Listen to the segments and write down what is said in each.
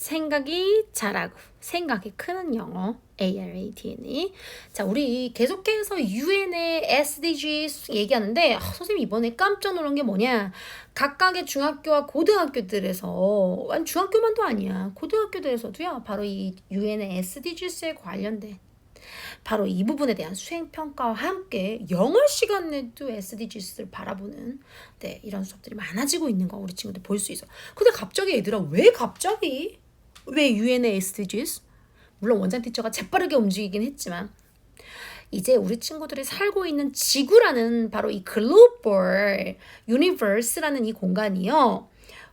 생각이 자라고 생각이 크는 영어 ARATNE. 자, 우리 계속해서 UN의 SDGs 얘기하는데 선생님 이번에 깜짝 놀란 게 뭐냐, 각각의 중학교와 고등학교들에서, 아니 중학교만도 아니야, 고등학교들에서도요, 바로 이 UN의 SDGs에 관련된 바로 이 부분에 대한 수행평가와 함께 영어 시간에도 SDGs를 바라보는 이런 수업들이 많아지고 있는 거 우리 친구들 볼 수 있어. 근데 갑자기 얘들아, 왜 UN의 SDGs? 물론 원장 티처가 재빠르게 움직이긴 했지만 이제 우리 친구들이 살고 있는 지구라는 바로 이 글로벌 유니버스라는 이 공간이요,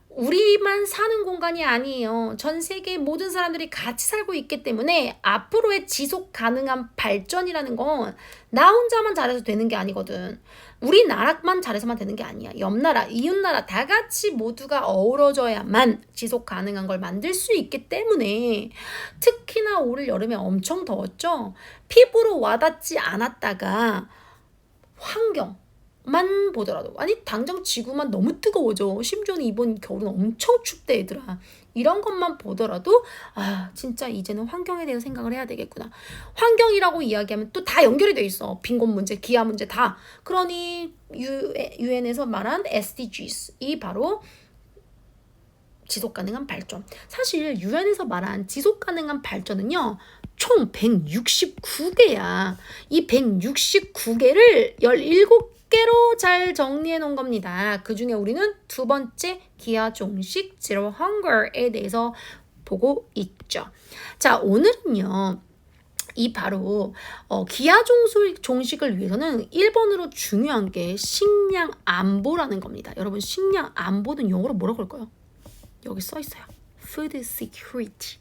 우리만 사는 공간이 아니에요. 전 세계 모든 사람들이 같이 살고 있기 때문에 앞으로의 지속 가능한 발전이라는 건 나 혼자만 잘해서 되는 게 아니거든. 우리나라만 잘해서만 되는 게 아니야. 옆나라, 이웃나라 다 같이 모두가 어우러져야만 지속 가능한 걸 만들 수 있기 때문에, 특히나 올 여름에 엄청 더웠죠. 피부로 와닿지 않았다가 환경만 보더라도, 아니 당장 지구만 너무 뜨거워져. 심지어는 이번 겨울은 엄청 춥대 얘들아. 이런 것만 보더라도 진짜 이제는 환경에 대해서 생각을 해야 되겠구나. 환경이라고 이야기하면 또 다 연결이 돼 있어. 빈곤 문제, 기아 문제 다. 그러니 UN에서 말한 SDGs, 이 바로 지속가능한 발전. 사실 UN에서 말한 지속가능한 발전은요, 총 169개야. 이 169개를 17개로 잘 정리해 놓은 겁니다. 그 중에 우리는 두 번째 기아 종식 Zero Hunger에 대해서 보고 있죠. 자, 오늘은요, 이 바로 기아 종식을 위해서는 1번으로 중요한 게 식량 안보라는 겁니다. 여러분, 식량 안보는 영어로 뭐라고 할까요? 여기 써 있어요. Food security.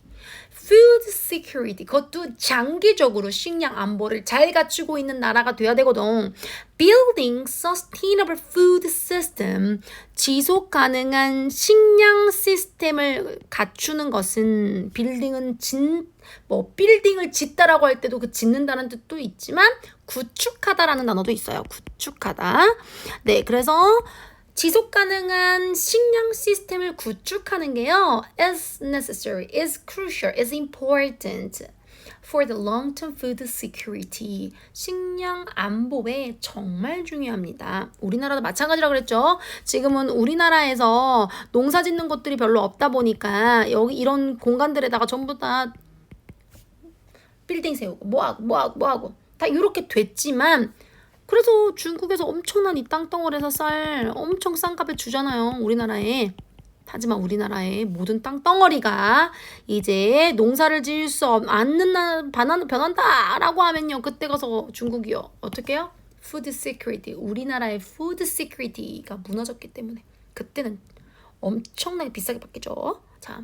Food security. 그것도 장기적으로 식량 안보를 잘 갖추고 있는 나라가 돼야 되거든. Building sustainable food system. 지속 가능한 식량 시스템을 갖추는 것은, 빌딩을 짓다라고 할 때도 그 짓는다는 뜻도 있지만 구축하다라는 단어도 있어요. 구축하다. 네, 그래서 지속 가능한 식량 시스템을 구축하는 게요, is necessary, is crucial, is important for the long-term food security. 식량 안보에 정말 중요합니다. 우리나라도 마찬가지라고 그랬죠. 지금은 우리나라에서 농사 짓는 곳들이 별로 없다 보니까 여기 이런 공간들에다가 전부 다 빌딩 세우고 뭐하고 다 이렇게 됐지만, 그래서 중국에서 엄청난 이 땅덩어리에서 쌀 엄청 싼 값에 주잖아요, 우리나라에. 하지만 우리나라의 모든 땅덩어리가 이제 농사를 지을 수 않는 변한다라고 하면요, 그때 가서 중국이요, 어떻게 해요? 푸드 시큐리티, 우리나라의 푸드 시큐리티가 무너졌기 때문에 그때는 엄청나게 비싸게 받겠죠. 자,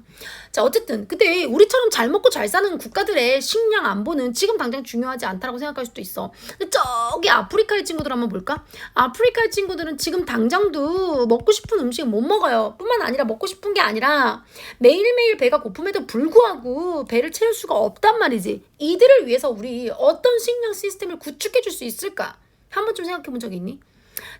어쨌든 근데 우리처럼 잘 먹고 잘 사는 국가들의 식량 안보는 지금 당장 중요하지 않다라고 생각할 수도 있어. 근데 저기 아프리카의 친구들 한번 볼까? 아프리카의 친구들은 지금 당장도 먹고 싶은 음식 못 먹어요. 뿐만 아니라 먹고 싶은 게 아니라 매일매일 배가 고픔에도 불구하고 배를 채울 수가 없단 말이지. 이들을 위해서 우리 어떤 식량 시스템을 구축해 줄 수 있을까? 한 번쯤 생각해 본 적이 있니?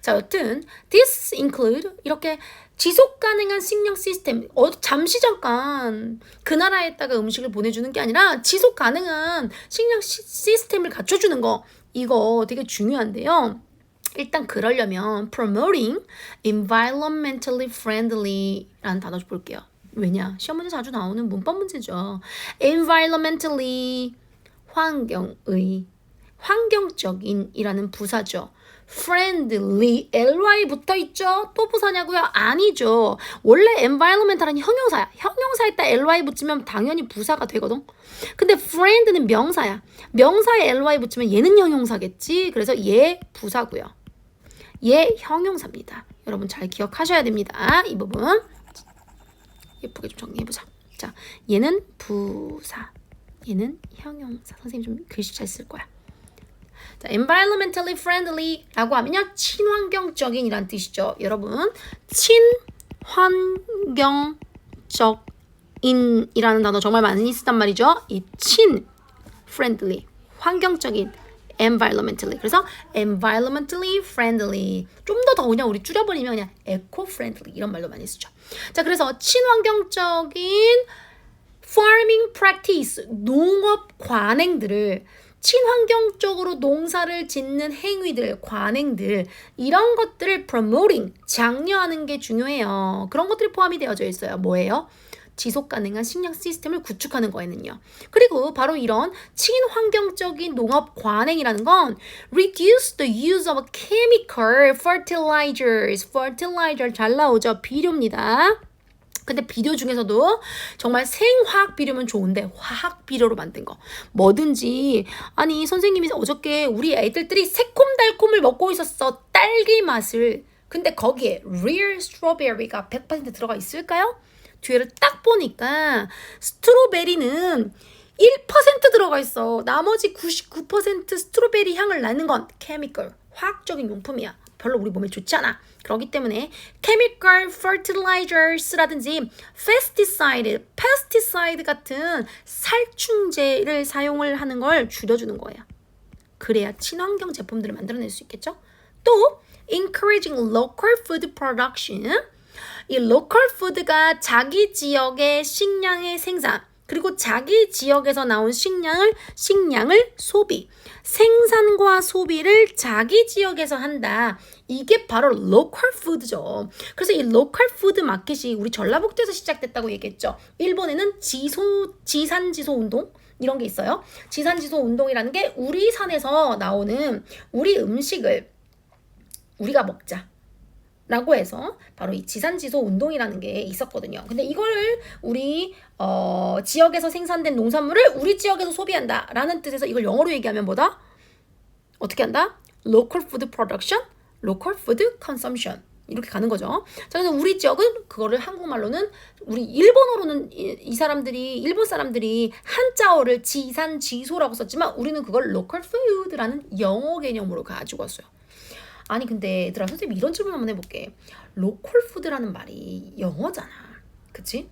자, 여튼 this include, 이렇게 지속 가능한 식량 시스템, 잠시 잠깐 그 나라에다가 음식을 보내주는 게 아니라 지속 가능한 식량 시스템을 갖춰주는 거, 이거 되게 중요한데요. 일단 그러려면 promoting environmentally friendly 라는 단어 볼게요. 왜냐? 시험 문제 자주 나오는 문법 문제죠. environmentally, 환경적인 이라는 부사죠. friendly, ly 붙어있죠? 또 부사냐고요? 아니죠. 원래 environmental은 형용사야. 형용사에다 ly 붙이면 당연히 부사가 되거든. 근데 friend는 명사야. 명사에 ly 붙이면 얘는 형용사겠지. 그래서 얘 부사고요. 얘 형용사입니다. 여러분 잘 기억하셔야 됩니다. 이 부분 예쁘게 좀 정리해보자. 자, 얘는 부사, 얘는 형용사. 선생님 좀 글씨 잘 쓸 거야. 자, environmentally friendly 라고 하면요, 친환경적인 이란 뜻이죠. 여러분, 친환경적인 이라는 단어 정말 많이 쓰단 말이죠. 이 friendly, 환경적인, environmentally. 그래서 environmentally friendly. 좀 더 그냥 우리 줄여버리면 그냥 eco-friendly 이런 말도 많이 쓰죠. 자, 그래서 친환경적인 practice, 농업 관행들을 친환경적으로 농사를 짓는 행위들, 관행들 이런 것들을 promoting, 장려하는 게 중요해요. 그런 것들이 포함이 되어져 있어요. 뭐예요? 지속 가능한 식량 시스템을 구축하는 거에는요. 그리고 바로 이런 친환경적인 농업 관행이라는 건 reduce the use of chemical fertilizers. fertilizer 잘 나오죠? 비료입니다. 근데 비료 중에서도 정말 생화학 비료면 좋은데 화학 비료로 만든 거 뭐든지 아니 선생님이 어저께 우리 애들들이 새콤달콤을 먹고 있었어. 딸기 맛을. 근데 거기에 real strawberry가 100% 들어가 있을까요? 뒤에를 딱 보니까 스트로베리는 1% 들어가 있어. 나머지 99% 스트로베리 향을 내는 건 케미컬, 화학적인 용품이야. 별로 우리 몸에 좋지 않아. 그렇기 때문에 chemical fertilizers라든지 pesticide 같은 살충제를 사용을 하는 걸 줄여주는 거예요. 그래야 친환경 제품들을 만들어낼 수 있겠죠? 또 encouraging local food production. 이 local food가 자기 지역의 식량의 생산 그리고 자기 지역에서 나온 식량을 소비, 생산과 소비를 자기 지역에서 한다. 이게 바로 local food죠. 그래서 이 local food 마켓이 우리 전라북도에서 시작됐다고 얘기했죠. 일본에는 지산지소 운동 이런 게 있어요. 지산지소 운동이라는 게 우리 산에서 나오는 우리 음식을 우리가 먹자. 라고 해서 바로 이 지산지소 운동이라는 게 있었거든요. 근데 이거를 우리 지역에서 생산된 농산물을 우리 지역에서 소비한다 라는 뜻에서 이걸 영어로 얘기하면 뭐다? 어떻게 한다? Local food production, local food consumption 이렇게 가는 거죠. 자, 그래서 우리 지역은 그거를 한국말로는 우리 일본어로는 이 사람들이 일본 사람들이 한자어를 지산지소라고 썼지만 우리는 그걸 local food라는 영어 개념으로 가지고 왔어요. 아니 근데 얘들아 선생님 이런 질문 한번 해볼게. 로컬 푸드라는 말이 영어잖아. 그치?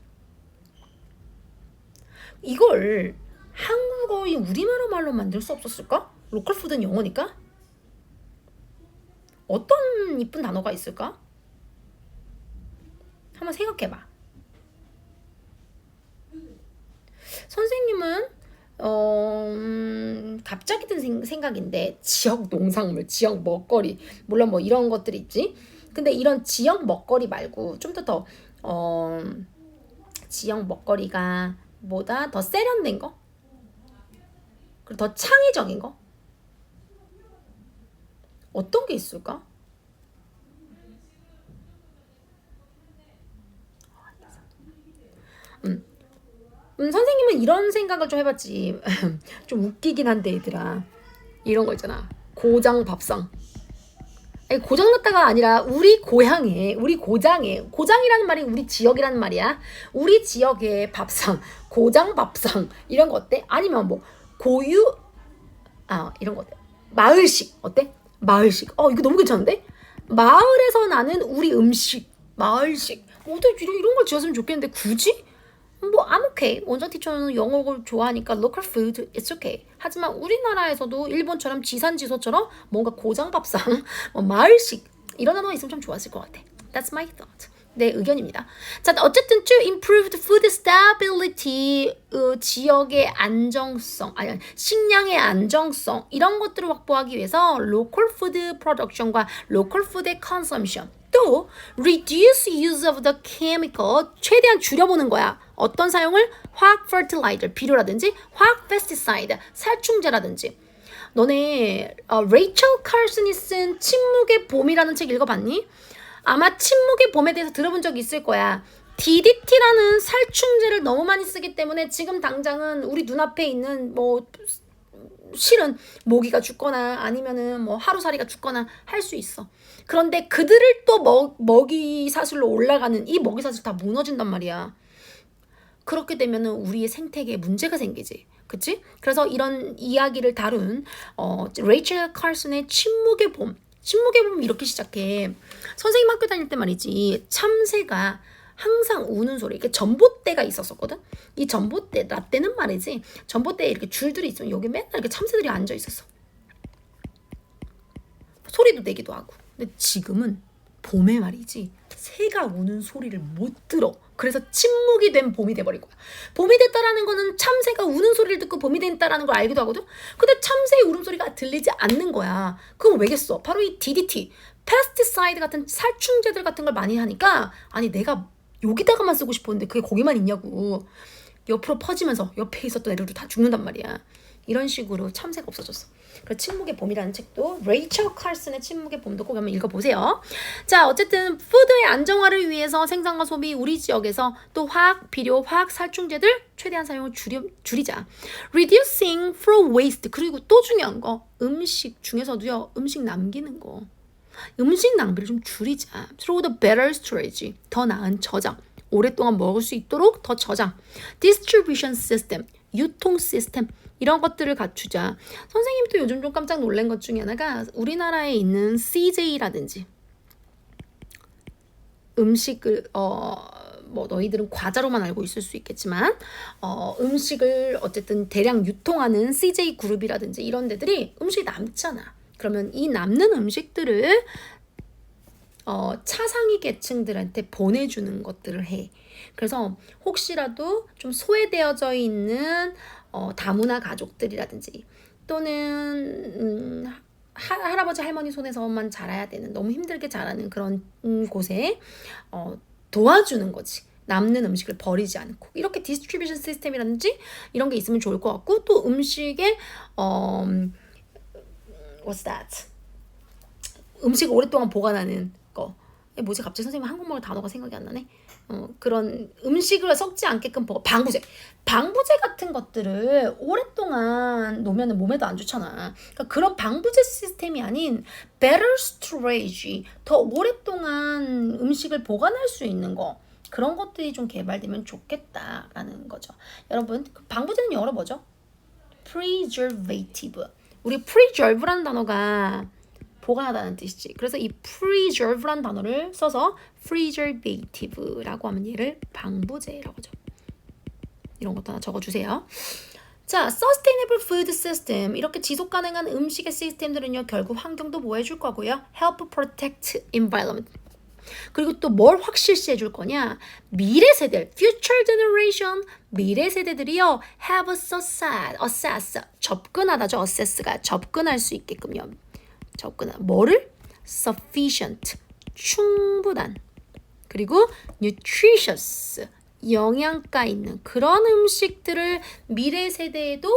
이걸 한국어인 우리나라 말로 만들 수 없었을까? 로컬 푸드는 영어니까? 어떤 이쁜 단어가 있을까? 한번 생각해봐. 선생님은 갑자기 든 생각인데 지역 농산물, 지역 먹거리 물론 뭐 이런 것들이 있지. 근데 이런 지역 먹거리 말고 좀 더 지역 먹거리가 보다 더 세련된 거? 그리고 더 창의적인 거? 어떤 게 있을까? 선생님은 이런 생각을 좀 해봤지. 좀 웃기긴 한데 얘들아 이런 거 있잖아. 고장 밥상. 아니, 고장났다가 아니라 우리 고향에 우리 고장이라는 말이 우리 지역이라는 말이야. 우리 지역의 밥상, 고장 밥상 이런 거 어때? 아니면 뭐 고유 이런 거 어때? 마을식 어때? 마을식. 이거 너무 괜찮은데? 마을에서 나는 우리 음식 마을식. 어떻게 이런 걸 지었으면 좋겠는데 굳이? 뭐 I'm okay. 원장 티처는 영어를 좋아하니까 local food, it's okay. 하지만 우리나라에서도 일본처럼 지산지소처럼 뭔가 고장밥상, 뭐 마을식 이런 단어가 있으면 좀 좋았을 것 같아. That's my thought. 내 의견입니다. 자, 어쨌든 to improve the food stability, 지역의 안정성, 식량의 안정성 이런 것들을 확보하기 위해서 local food production과 local food의 consumption 또 reduce use of the chemical 최대한 줄여보는 거야. 어떤 사용을? 화학 fertilizer, 비료라든지 화학 pesticide, 살충제라든지. 너네 레이첼 칼슨이 쓴 침묵의 봄이라는 책 읽어봤니? 아마 침묵의 봄에 대해서 들어본 적 있을 거야. DDT라는 살충제를 너무 많이 쓰기 때문에 지금 당장은 우리 눈앞에 있는 뭐 실은 모기가 죽거나 아니면은 뭐 하루살이가 죽거나 할 수 있어. 그런데 그들을 또 먹이 사슬로 올라가는 이 먹이 사슬 다 무너진단 말이야. 그렇게 되면은 우리의 생태계에 문제가 생기지. 그치? 그래서 이런 이야기를 다룬 레이첼 칼슨의 침묵의 봄. 침묵의 봄 이렇게 시작해. 선생님 학교 다닐 때 말이지. 참새가 항상 우는 소리. 이렇게 전봇대가 있었거든. 이 전봇대, 라떼는 말이지. 전봇대에 이렇게 줄들이 있으면 여기 맨날 이렇게 참새들이 앉아 있었어. 소리도 내기도 하고. 근데 지금은 봄에 말이지. 새가 우는 소리를 못 들어. 그래서 침묵이 된 봄이 돼버린 거야. 봄이 됐다라는 거는 참새가 우는 소리를 듣고 봄이 됐다라는 걸 알기도 하거든. 근데 참새의 울음소리가 들리지 않는 거야. 그거 왜겠어? 바로 이 DDT, 페스티사이드 같은 살충제들 같은 걸 많이 하니까 아니 내가 여기다가만 쓰고 싶었는데 그게 거기만 있냐고. 옆으로 퍼지면서 옆에 있었던 애들도 다 죽는단 말이야. 이런 식으로 참새가 없어졌어. 그래서 침묵의 봄이라는 책도 레이첼 칼슨의 침묵의 봄도 꼭 한번 읽어보세요. 자, 어쨌든 푸드의 안정화를 위해서 생산과 소비 우리 지역에서 또 화학, 비료, 화학 살충제들 최대한 사용을 줄이자. Reducing food waste. 그리고 또 중요한 거 음식 중에서도요. 음식 남기는 거. 음식 낭비를 좀 줄이자. Through the better storage. 더 나은 저장. 오랫동안 먹을 수 있도록 더 저장. Distribution system. 유통 시스템. 이런 것들을 갖추자. 선생님도 요즘 좀 깜짝 놀란 것 중에 하나가 우리나라에 있는 CJ라든지 음식을 뭐 너희들은 과자로만 알고 있을 수 있겠지만 음식을 어쨌든 대량 유통하는 CJ 그룹이라든지 이런 데들이 음식이 남잖아. 그러면 이 남는 음식들을 차상위 계층들한테 보내주는 것들을 해. 그래서 혹시라도 좀 소외되어져 있는 다문화 가족들이라든지 또는 할아버지 할머니 손에서만 자라야 되는 너무 힘들게 자라는 그런 곳에 도와주는 거지. 남는 음식을 버리지 않고 이렇게 디스트리뷰션 시스템이라든지 이런 게 있으면 좋을 것 같고 또 음식에 what's that? 음식을 오랫동안 보관하는 거. 뭐지 갑자기 선생님 한국말 단어가 생각이 안 나네. 그런 음식을 썩지 않게끔 방부제 같은 것들을 오랫동안 놓으면 몸에도 안 좋잖아. 그러니까 그런 방부제 시스템이 아닌 better storage, 더 오랫동안 음식을 보관할 수 있는 거 그런 것들이 좀 개발되면 좋겠다라는 거죠. 여러분 방부제는 영어로 뭐죠? preservative. 우리 preserve라는 단어가 보관하다는 뜻이지. 그래서 이 preserve란 단어를 써서 preservative라고 하면 얘를 방부제라고 하죠. 이런 것도 하나 적어주세요. 자, sustainable food system. 이렇게 지속 가능한 음식의 시스템들은요, 결국 환경도 보호해줄 거고요. help protect environment. 그리고 또 뭘 확실시해 줄 거냐? 미래 세대, future generation, 미래 세대들이요, have assess, 접근하다죠. assess가 접근할 수 있게끔요. 뭐를? sufficient, 충분한. 그리고 nutritious, 영양가 있는 그런 음식들을 미래 세대에도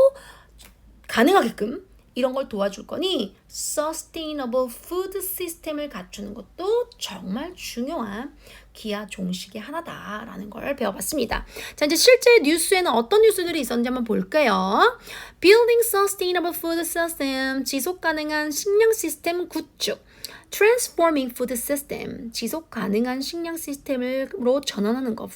가능하게끔 이런 걸 도와줄 거니 sustainable food system을 갖추는 것도 정말 중요한 기하 종식의 하나다라는 걸 배워봤습니다. 자, 이제 실제 뉴스에는 어떤 뉴스들이 있었는지 한번 볼게요. Building sustainable food system, 지속 가능한 식량 시스템 구축. Transforming food system, 지속 가능한 식량 시스템으로 전환하는 거.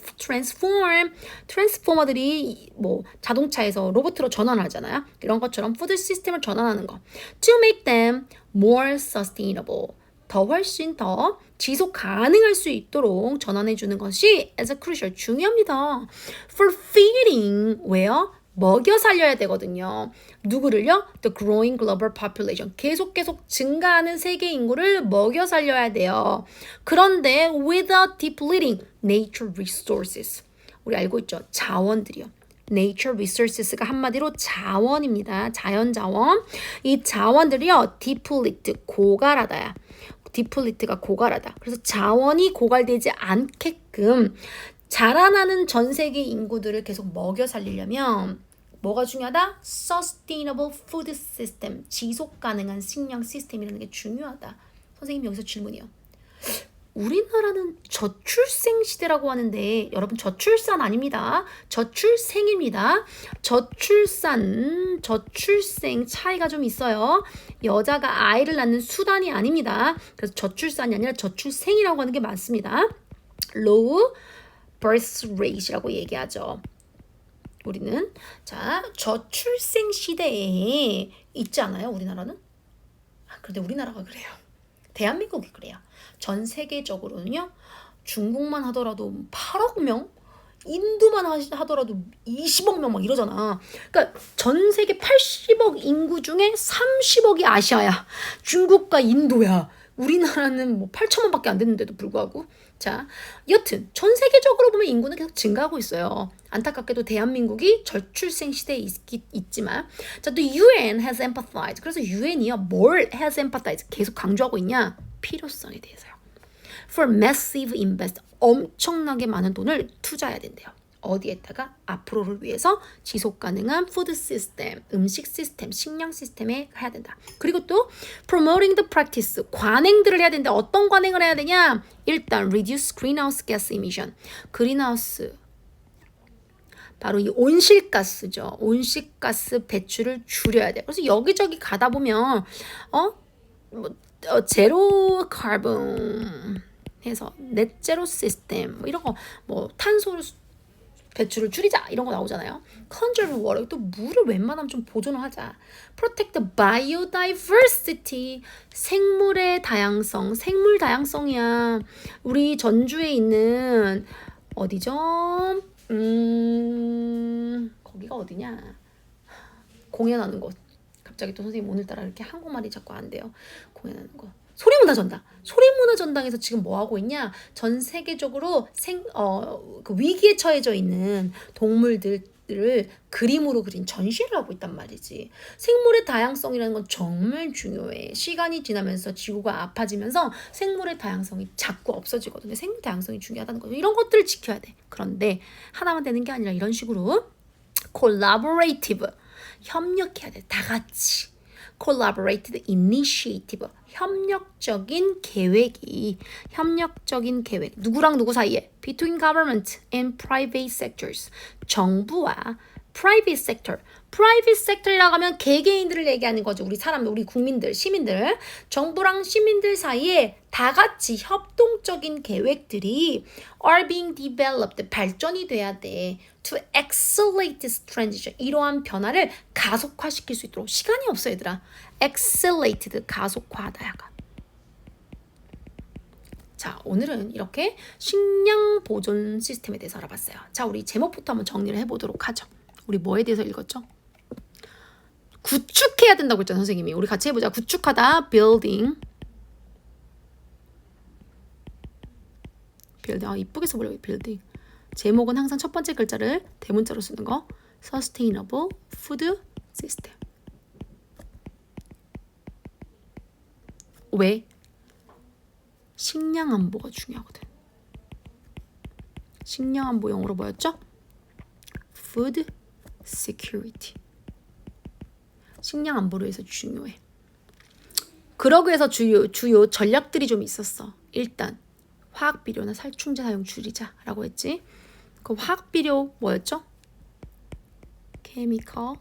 트랜스포머들이 뭐 자동차에서 로봇으로 전환하잖아요. 이런 것처럼 푸드 시스템을 전환하는 거. To make them more sustainable, 더 훨씬 더 지속 가능할 수 있도록 전환해 주는 것이 as a crucial, 중요합니다. For feeding, 왜요? 먹여 살려야 되거든요. 누구를요? The growing global population. 계속 증가하는 세계 인구를 먹여 살려야 돼요. 그런데 without depleting nature resources. 우리 알고 있죠? 자원들이요. nature resources가 한마디로 자원입니다. 자연 자원. 이 자원들이요. deplete, 고갈하다야. deplete가 고갈하다. 그래서 자원이 고갈되지 않게끔 자라나는 전 세계 인구들을 계속 먹여 살리려면 뭐가 중요하다? Sustainable food system, 지속 가능한 식량 시스템이라는 게 중요하다. 선생님 여기서 질문이요. 우리나라는 저출생 시대라고 하는데 여러분 저출산 아닙니다. 저출생입니다. 저출생 차이가 좀 있어요. 여자가 아이를 낳는 수단이 아닙니다. 그래서 저출산이 아니라 저출생이라고 하는 게 맞습니다. Low birth rate이라고 얘기하죠. 우리는 자 저출생 시대에 있지 않아요? 우리나라는? 그런데 우리나라가 그래요. 대한민국이 그래요. 전 세계적으로는요. 중국만 하더라도 8억 명? 인도만 하더라도 20억 명 막 이러잖아. 그러니까 전 세계 80억 인구 중에 30억이 아시아야. 중국과 인도야. 우리나라는 뭐 8천만밖에 안 됐는데도 불구하고 자, 여튼 전 세계적으로 보면 인구는 계속 증가하고 있어요. 안타깝게도 대한민국이 저출생 시대에 있지만 자, 또 UN has empathized. 그래서 UN이요. 뭘 has empathized 계속 강조하고 있냐? 필요성에 대해서요. For massive invest. 엄청나게 많은 돈을 투자해야 된대요. 어디에다가 앞으로를 위해서 지속 가능한 푸드 시스템, 음식 시스템, 식량 시스템에 해야 된다. 그리고 또 promoting the practice, 관행들을 해야 되는데 어떤 관행을 해야 되냐? 일단 reduce greenhouse gas emission. greenhouse 바로 이 온실가스죠. 온실가스 배출을 줄여야 돼. 그래서 여기저기 가다 보면 제로 카본 해서 넷 제로 시스템 뭐 이런 거 뭐 탄소 배출을 줄이자 이런 거 나오잖아요. conserve water 또 물을 웬만하면 좀 보존을 하자. protect the biodiversity 생물의 다양성 생물 다양성이야. 우리 전주에 있는 어디죠? 거기가 어디냐? 공연하는 곳. 갑자기 또 선생님 오늘따라 이렇게 한국말이 자꾸 안 돼요. 공연하는 곳. 소리문화전당. 소리문화전당에서 지금 뭐 하고 있냐? 전 세계적으로 그 위기에 처해져 있는 동물들을 그림으로 그린 전시를 하고 있단 말이지. 생물의 다양성이라는 건 정말 중요해. 시간이 지나면서 지구가 아파지면서 생물의 다양성이 자꾸 없어지거든요. 생물 다양성이 중요하다는 거죠. 이런 것들을 지켜야 돼. 그런데 하나만 되는 게 아니라 이런 식으로 collaborative 협력해야 돼. 다 같이. collaborative initiative 협력적인 계획 누구랑 누구 사이에 between government and private sectors 정부와 private sector이라고 하면 개개인들을 얘기하는 거죠. 우리 사람, 우리 국민들, 시민들 정부랑 시민들 사이에 다 같이 협동적인 계획들이 are being developed 발전이 돼야 돼. to accelerate this transition 이러한 변화를 가속화시킬 수 있도록 시간이 없어 얘들아. accelerated 가속화하다야가. 자, 오늘은 이렇게 식량 보존 시스템에 대해서 알아봤어요. 자, 우리 제목부터 한번 정리를 해보도록 하죠. 우리 뭐에 대해서 읽었죠? 구축해야 된다고 했잖아 선생님이. 우리 같이 해보자. 구축하다 building. 이쁘게 써보려고 building. 제목은 항상 첫 번째 글자를 대문자로 쓰는 거. Sustainable Food System. 왜? 식량 안보가 중요하거든. 식량 안보 영어로 뭐였죠? Food Security. 식량 안보를 위해서 중요해. 그러기 위해서 주요 전략들이 좀 있었어. 일단 화학비료나 살충제 사용 줄이자라고 했지. 그 화학비료 뭐였죠? 케미컬.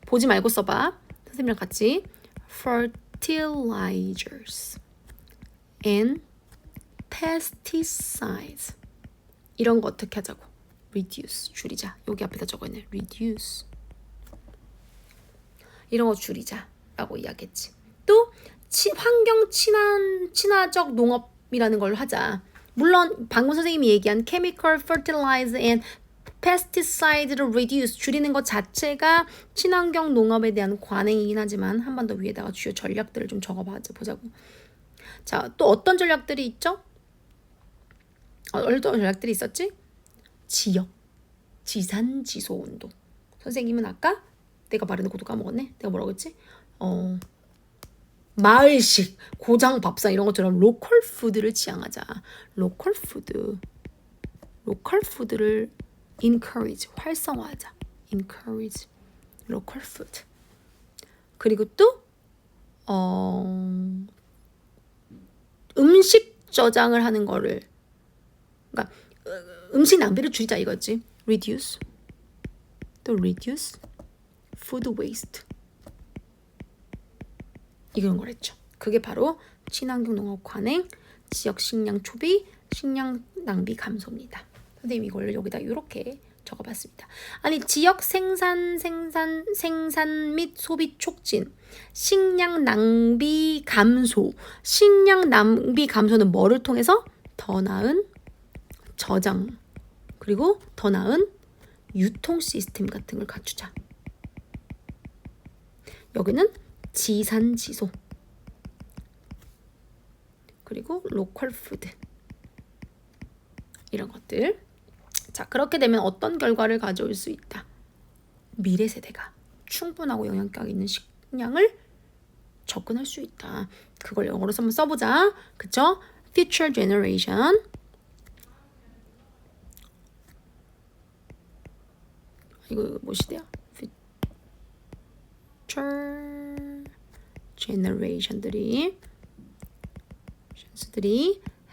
보지 말고 써봐. 선생님이랑 같이. Fertilizers and pesticides. 이런 거 어떻게 하자고? Reduce. 줄이자. 여기 앞에다 적어있네. Reduce. 이런 거 줄이자라고 이야기했지. 또 환경 친화적 농업이라는 걸 하자. 물론 방금 선생님이 얘기한 chemical fertilizer and pesticide를 reduce 줄이는 것 자체가 친환경 농업에 대한 관행이긴 하지만 한 번 더 위에다가 주요 전략들을 좀 적어보자고. 자, 또 어떤 전략들이 있죠? 어떤 전략들이 있었지? 지역, 지산지소 운동. 선생님은 아까 내가 말하는 것도 까먹었네. 내가 뭐라고 했지? 마을식, 고장 밥상 이런 것처럼 로컬 푸드를 지향하자. 로컬 푸드를 encourage, 활성화하자. encourage, local food. 그리고 또 음식 저장을 하는 거를 그러니까 음식 낭비를 줄이자 이거지. reduce, 또 reduce food waste. 이런 걸 했죠. 그게 바로 친환경 농업 관행, 지역 식량 초비, 식량 낭비 감소입니다. 선생님 이걸 여기다 이렇게 적어봤습니다. 아니 지역 생산 및 소비 촉진, 식량 낭비 감소. 식량 낭비 감소는 뭐를 통해서? 더 나은 저장 그리고 더 나은 유통 시스템 같은 걸 갖추자. 여기는 지산지소 그리고 로컬 푸드 이런 것들. 자, 그렇게 되면 어떤 결과를 가져올 수 있다. 미래 세대가 충분하고 영양가 있는 식량을 접근할 수 있다. 그걸 영어로 한번 써보자. 그쵸? Future generation. 이거 무엇이대요? Future generation들이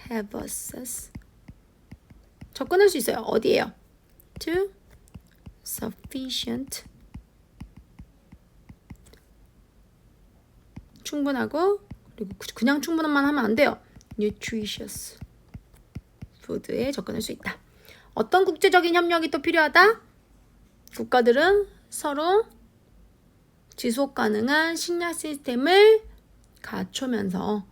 have access 접근할 수 있어요. 어디에요? To sufficient 충분하고 그리고 그냥 충분한만 하면 안 돼요. nutritious food에 접근할 수 있다. 어떤 국제적인 협력이 또 필요하다? 국가들은 서로 지속 가능한 식량 시스템을 갖추면서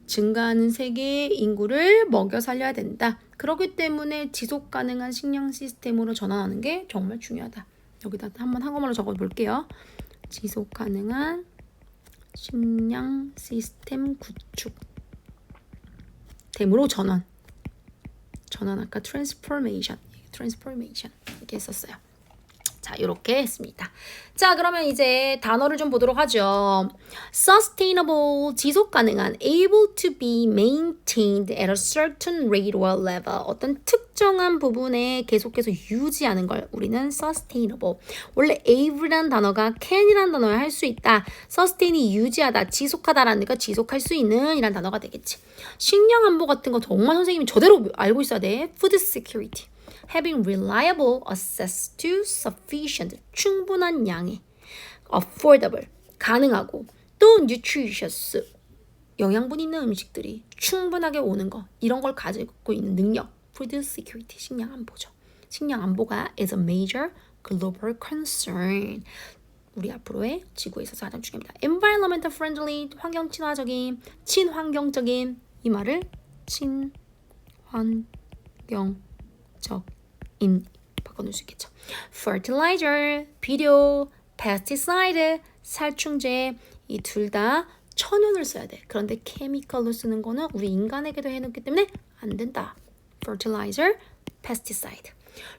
증가하는 세계 인구를 먹여 살려야 된다. 그렇기 때문에 지속 가능한 식량 시스템으로 전환하는 게 정말 중요하다. 여기다 한번 한국말로 적어 볼게요. 지속 가능한 식량 시스템 구축 됨으로 전환 아까 transformation 이렇게 했었어요. 자, 이렇게 했습니다. 자, 그러면 이제 단어를 좀 보도록 하죠. Sustainable, 지속 가능한, able to be maintained at a certain rate or level. 어떤 특정한 부분에 계속해서 유지하는 걸 우리는 sustainable. 원래 able이라는 단어가 can이라는 단어에 할 수 있다. sustain이 유지하다, 지속하다라는 거 지속할 수 있는 이란 단어가 되겠지. 식량 안보 같은 거 정말 선생님이 저대로 알고 있어야 돼. Food security. Having reliable access to sufficient, 충분한 양의 affordable, 가능하고 또 nutritious, 영양분 있는 음식들이 충분하게 오는 거 이런 걸 가지고 있는 능력 Food security, 식량 안보죠. 식량 안보가 is a major global concern. 우리 앞으로의 지구에 있어서 가장 중요합니다. Environmental friendly, 환경 친화적인, 친환경적인 이 말을 친환경적 인 바꿔놓을 수 있겠죠. Fertilizer, 비료, pesticide, 살충제 이 둘 다 천연을 써야 돼. 그런데 케미컬로 쓰는 거는 우리 인간에게도 해놓기 때문에 안 된다. Fertilizer, pesticide.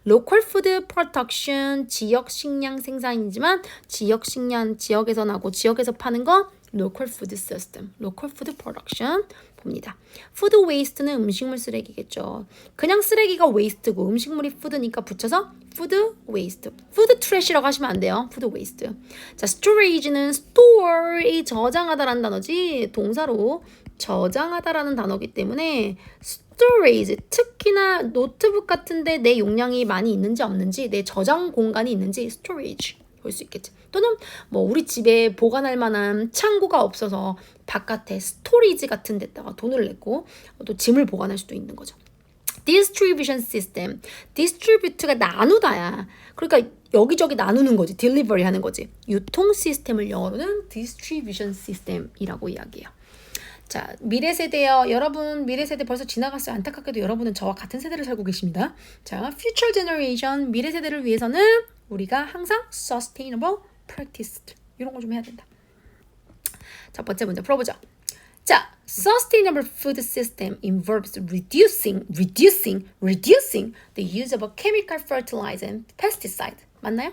Local food production, 지역 식량 생산이지만 지역 식량 지역에서 나고 지역에서 파는 거 local food system, local food production 봅니다. food waste는 음식물 쓰레기겠죠. 그냥 쓰레기가 waste고 음식물이 food니까 붙여서 food waste, food trash라고 하시면 안 돼요. food waste. 자, storage는 store이 저장하다라는 단어지 동사로 저장하다라는 단어이기 때문에 storage, 특히나 노트북 같은데 내 용량이 많이 있는지 없는지, 내 저장 공간이 있는지 storage 볼 수 있겠지. 또는 뭐 우리 집에 보관할 만한 창고가 없어서 바깥에 스토리지 같은 데다가 돈을 냈고 또 짐을 보관할 수도 있는 거죠. Distribution system, distribute가 나누다야. 그러니까 여기저기 나누는 거지, delivery 하는 거지. 유통 시스템을 영어로는 distribution system이라고 이야기해요. 자, 미래 세대요. 여러분 미래 세대 벌써 지나갔어요. 안타깝게도 여러분은 저와 같은 세대를 살고 계십니다. 자, future generation, 미래 세대를 위해서는 우리가 항상 sustainable practice 이런 거 좀 해야 된다. 첫 번째 문제 풀어보죠. 자, sustainable food system involves reducing the use of chemical fertilizer and pesticide. 맞나요?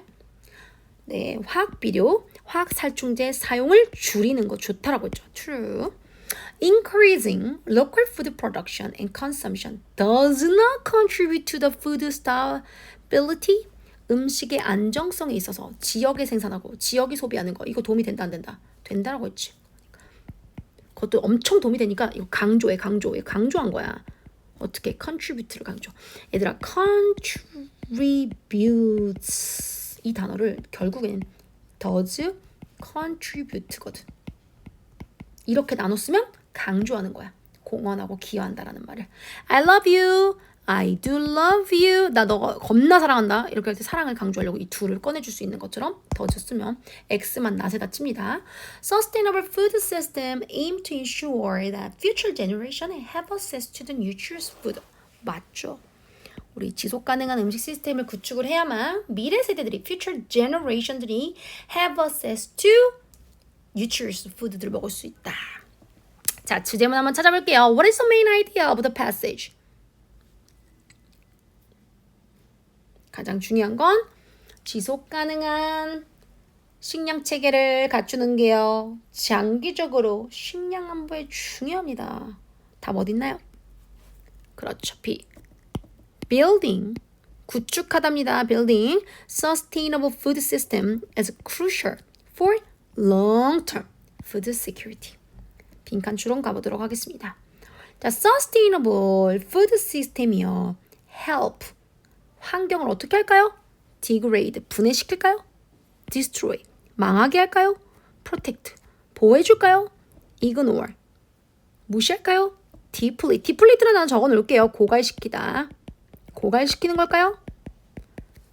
네, 화학 비료, 화학 살충제 사용을 줄이는 거 좋다라고 했죠. True. Increasing local food production and consumption does not contribute to the food stability. 음식의 안정성에 있어서 지역에 생산하고 지역이 소비하는 거 이거 도움이 된다 안 된다? 된다라고 했지. 그것도 엄청 도움이 되니까 이거 강조한 거야. 어떻게 contribute를 강조. 얘들아 contributes 이 단어를 결국엔 does contribute거든. 이렇게 나눴으면 강조하는 거야. 공헌하고 기여한다라는 말을. I love you. I do love you. 나 너 겁나 사랑한다. 이렇게 할 때 사랑을 강조하려고 이 둘을 꺼내줄 수 있는 것처럼 does 쓰면 X만 낫에다 칩니다. Sustainable food system aim to ensure that future generation have access to the nutritious food. 맞죠? 우리 지속 가능한 음식 시스템을 구축을 해야만 미래 세대들이 future generation들이 have access to nutritious food들을 먹을 수 있다. 자, 주제문 한번 찾아볼게요. What is the main idea of the passage? 가장 중요한 건 지속 가능한 식량 체계를 갖추는 게요. 장기적으로 식량 안보에 중요합니다. 답 어딨나요? 그렇죠. B. Building. 구축하답니다. Building sustainable food system is crucial for long-term food security. 빈칸 추론 가보도록 하겠습니다. 자, sustainable food system이요. help. 환경을 어떻게 할까요? degrade. 분해시킬까요? destroy. 망하게 할까요? protect. 보호해줄까요? ignore. 무시할까요? deplete. deplete는 나는 적어 놓을게요. 고갈시키다. 고갈시키는 걸까요?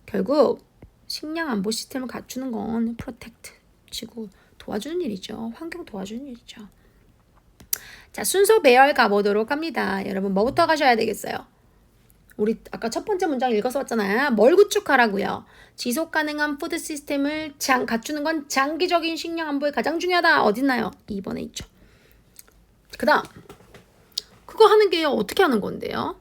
결국 식량 안보 시스템을 갖추는 건 protect. 지구 도와주는 일이죠. 환경 도와주는 일이죠. 자, 순서 배열 가보도록 합니다. 여러분 뭐부터 가셔야 되겠어요? 우리 아까 첫 번째 문장 읽어서 왔잖아요. 뭘 구축하라고요? 지속 가능한 푸드 시스템을 갖추는 건 장기적인 식량 안보에 가장 중요하다. 어딨나요? 2번에 있죠. 그 다음 그거 하는 게 어떻게 하는 건데요?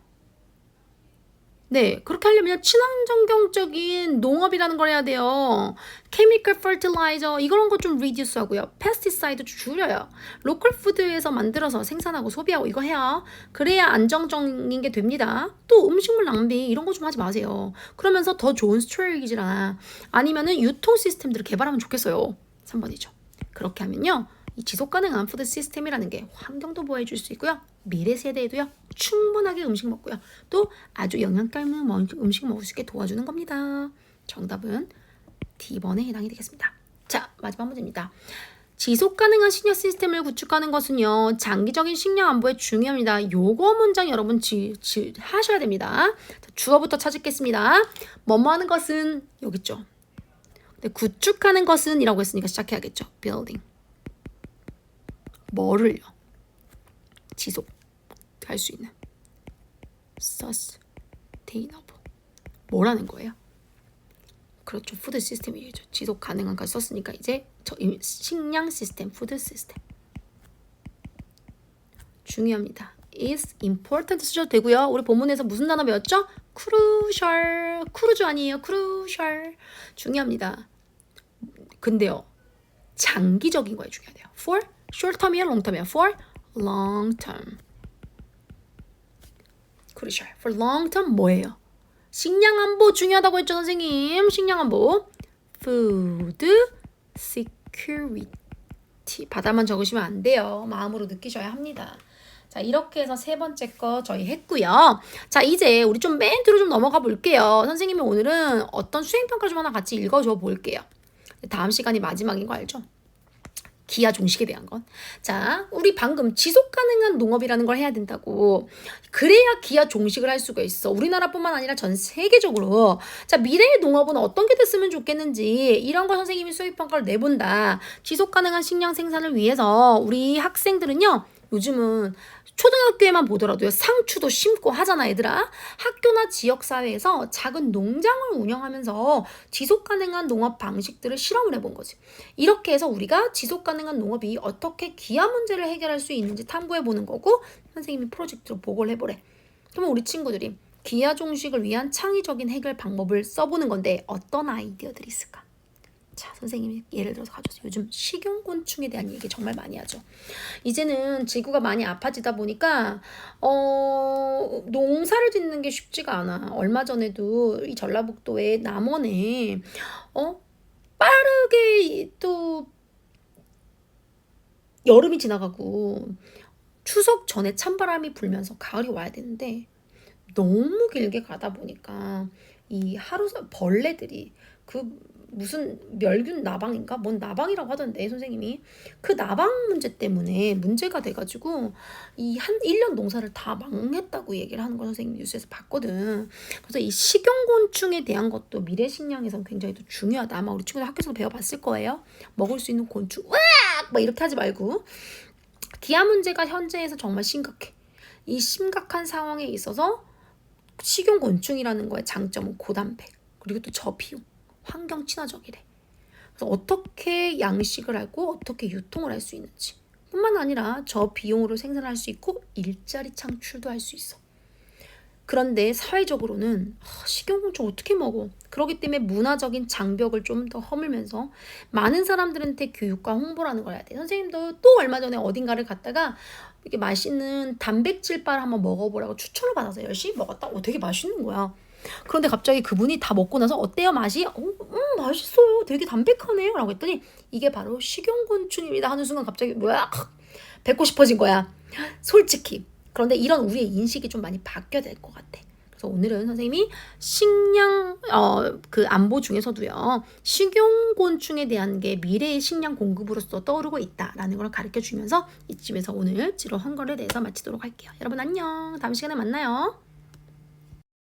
네, 그렇게 하려면 친환경적인 농업이라는 걸 해야 돼요. chemical fertilizer 이런 거 좀 reduce 하고요. pesticide 좀 줄여요. local food에서 만들어서 생산하고 소비하고 이거 해야 그래야 안정적인 게 됩니다. 또 음식물 낭비 이런 거 좀 하지 마세요. 그러면서 더 좋은 스트레이지나 아니면은 유통 시스템들을 개발하면 좋겠어요. 3번이죠. 그렇게 하면요. 이 지속 가능한 푸드 시스템이라는 게 환경도 보호해줄 수 있고요. 미래 세대에도요. 충분하게 음식 먹고요. 또 아주 영양가 있는 음식 먹을 수 있게 도와주는 겁니다. 정답은 D번에 해당이 되겠습니다. 자, 마지막 문제입니다. 지속 가능한 식량 시스템을 구축하는 것은요. 장기적인 식량 안보에 중요합니다. 요거 문장 여러분 하셔야 됩니다. 자, 주어부터 찾겠습니다. 뭐뭐 하는 것은 여기 있죠. 근데 구축하는 것은 이라고 했으니까 시작해야겠죠. building. 뭐를요? 지속할 수 있는 sustainable 뭐라는 거예요? 그렇죠. 푸드 시스템이죠. 지속 가능한까지 썼으니까 이제 식량 시스템, 푸드 시스템 중요합니다. is important 쓰셔도 되고요. 우리 본문에서 무슨 단어 배웠죠? crucial, cruise 아니에요. crucial 중요합니다. 근데요. 장기적인 거에 중요해요. for short term이에요, long term이에요. for long term. crucial. for long term 뭐예요? 식량 안보 중요하다고 했죠, 선생님. 식량 안보. food security. 바다만 적으시면 안 돼요. 마음으로 느끼셔야 합니다. 자, 이렇게 해서 세 번째 거 저희 했고요. 자, 이제 우리 좀 멘트로 좀 넘어가 볼게요. 선생님이 오늘은 어떤 수행평가 좀 하나 같이 읽어줘 볼게요. 다음 시간이 마지막인 거 알죠? 기아 종식에 대한 건. 자, 우리 방금 지속 가능한 농업이라는 걸 해야 된다고. 그래야 기아 종식을 할 수가 있어. 우리나라뿐만 아니라 전 세계적으로. 자, 미래의 농업은 어떤 게 됐으면 좋겠는지 이런 거 선생님이 수행평가를 내본다. 지속 가능한 식량 생산을 위해서 우리 학생들은요. 요즘은 초등학교에만 보더라도요. 상추도 심고 하잖아, 얘들아. 학교나 지역사회에서 작은 농장을 운영하면서 지속가능한 농업 방식들을 실험을 해본 거지. 이렇게 해서 우리가 지속가능한 농업이 어떻게 기아 문제를 해결할 수 있는지 탐구해보는 거고 선생님이 프로젝트로 보고를 해보래. 그러면 우리 친구들이 기아 종식을 위한 창의적인 해결 방법을 써보는 건데 어떤 아이디어들이 있을까? 자, 선생님이 예를 들어서 가져서 요즘 식용곤충에 대한 얘기 정말 많이 하죠. 이제는 지구가 많이 아파지다 보니까 농사를 짓는 게 쉽지가 않아. 얼마 전에도 이 전라북도의 남원에 빠르게 또 여름이 지나가고 추석 전에 찬바람이 불면서 가을이 와야 되는데 너무 길게 가다 보니까 이 벌레들이 무슨 멸균 나방인가? 뭔 나방이라고 하던데 선생님이 그 나방 문제 때문에 문제가 돼가지고 이 한 1년 농사를 다 망했다고 얘기를 하는 걸 선생님이 뉴스에서 봤거든. 그래서 이 식용곤충에 대한 것도 미래 식량에선 굉장히 또 중요하다. 아마 우리 친구들 학교에서 배워봤을 거예요. 먹을 수 있는 곤충 으악! 막 이렇게 하지 말고 기아 문제가 현재에서 정말 심각해. 이 심각한 상황에 있어서 식용곤충이라는 거의 장점은 고단백 그리고 또 저비용 환경 친화적이래. 그래서 어떻게 양식을 하고 어떻게 유통을 할 수 있는지 뿐만 아니라 저비용으로 생산할 수 있고 일자리 창출도 할 수 있어. 그런데 사회적으로는 식용곤충 어떻게 먹어? 그렇기 때문에 문화적인 장벽을 좀 더 허물면서 많은 사람들한테 교육과 홍보라는 걸 해야 돼. 선생님도 또 얼마 전에 어딘가를 갔다가 이렇게 맛있는 단백질바를 한번 먹어보라고 추천을 받아서 열심히 먹었다. 되게 맛있는 거야. 그런데 갑자기 그분이 다 먹고 나서 어때요 맛이? 맛있어요. 되게 담백하네요. 라고 했더니 이게 바로 식용곤충입니다 하는 순간 갑자기 뭐야? 뵙고 싶어진 거야. 솔직히. 그런데 이런 우리의 인식이 좀 많이 바뀌어야 될 것 같아. 그래서 오늘은 선생님이 식량 그 안보 중에서도요. 식용곤충에 대한 게 미래의 식량 공급으로서 떠오르고 있다라는 걸 가르쳐 주면서 이쯤에서 오늘 지로 한 거에 대해서 마치도록 할게요. 여러분 안녕. 다음 시간에 만나요.